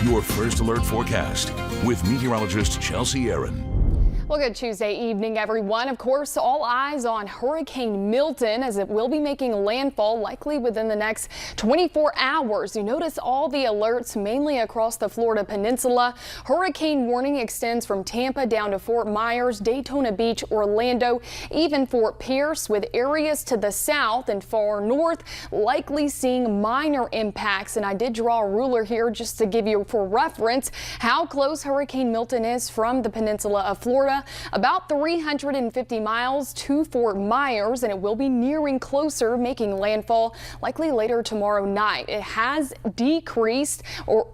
Your first alert forecast with meteorologist Chelsea Aaron. Well, good Tuesday evening, everyone. Of course, all eyes on Hurricane Milton as it will be making landfall likely within the next 24 hours. You notice all the alerts mainly across the Florida peninsula. Hurricane warning extends from Tampa down to Fort Myers, Daytona Beach, Orlando, even Fort Pierce, with areas to the south and far north likely seeing minor impacts. And I did draw a ruler here just to give you for reference how close Hurricane Milton is from the peninsula of Florida. About 350 miles to Fort Myers, and it will be nearing closer, making landfall likely later tomorrow night. It has decreased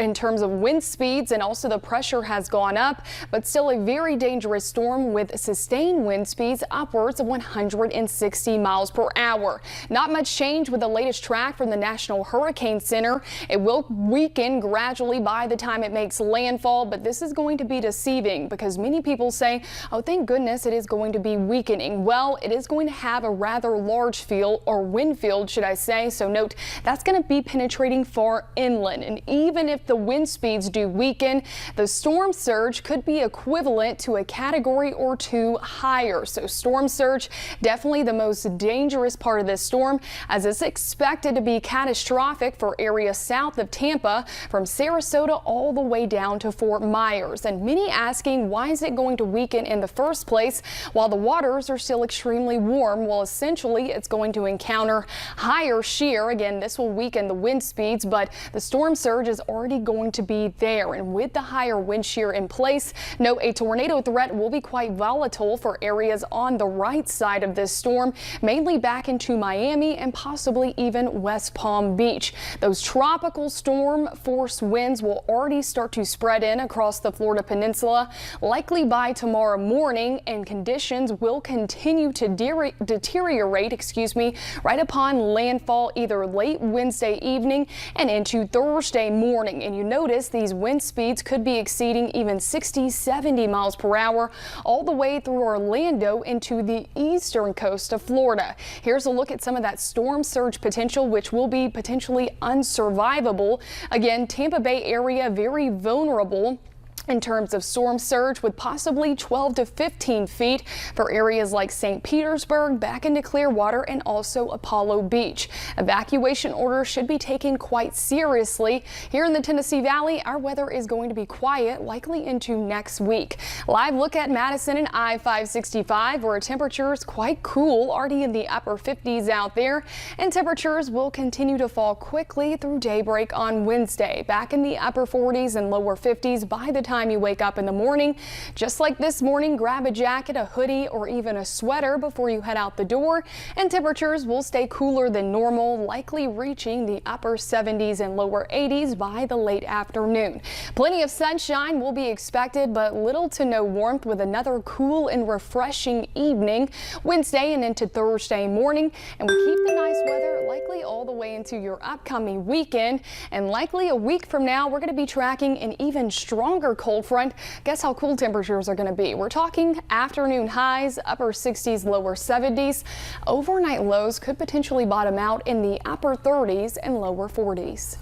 in terms of wind speeds, and also the pressure has gone up, but still a very dangerous storm with sustained wind speeds upwards of 160 miles per hour. Not much change with the latest track from the National Hurricane Center. It will weaken gradually by the time it makes landfall, but this is going to be deceiving because many people say, oh, thank goodness it is going to be weakening. Well, it is going to have a rather large field, or wind field, should I say. So note that's going to be penetrating far inland. And even if the wind speeds do weaken, the storm surge could be equivalent to a category or 2 higher. So storm surge, definitely the most dangerous part of this storm, as it's expected to be catastrophic for areas south of Tampa from Sarasota all the way down to Fort Myers. And many asking, why is it going to weaken in the first place while the waters are still extremely warm? Well, essentially it's going to encounter higher shear. Again, this will weaken the wind speeds, but the storm surge is already going to be there. And with the higher wind shear in place, note a tornado threat will be quite volatile for areas on the right side of this storm, mainly back into Miami and possibly even West Palm Beach. Those tropical storm force winds will already start to spread in across the Florida peninsula, likely by tomorrow morning, and conditions will continue to deteriorate, right upon landfall either late Wednesday evening and into Thursday morning. And you notice these wind speeds could be exceeding even 60-70 miles per hour all the way through Orlando into the eastern coast of Florida. Here's a look at some of that storm surge potential, which will be potentially unsurvivable. Again, Tampa Bay area very vulnerable in terms of storm surge, with possibly 12 to 15 feet for areas like St. Petersburg, back into Clearwater, and also Apollo Beach. Evacuation orders should be taken quite seriously. Here in the Tennessee Valley, our weather is going to be quiet, likely into next week. Live look at Madison and I-565, where temperatures quite cool, already in the upper 50s out there, and temperatures will continue to fall quickly through daybreak on Wednesday, back in the upper 40s and lower 50s by the time you wake up in the morning. Just like this morning, grab a jacket, a hoodie, or even a sweater before you head out the door, and temperatures will stay cooler than normal, likely reaching the upper 70s and lower 80s by the late afternoon. Plenty of sunshine will be expected, but little to no warmth, with another cool and refreshing evening Wednesday and into Thursday morning. And we keep the nice weather likely all the way into your upcoming weekend, and likely a week from now we're going to be tracking an even stronger cold front. Guess how cool temperatures are going to be. We're talking afternoon highs, upper 60s, lower 70s. Overnight lows could potentially bottom out in the upper 30s and lower 40s.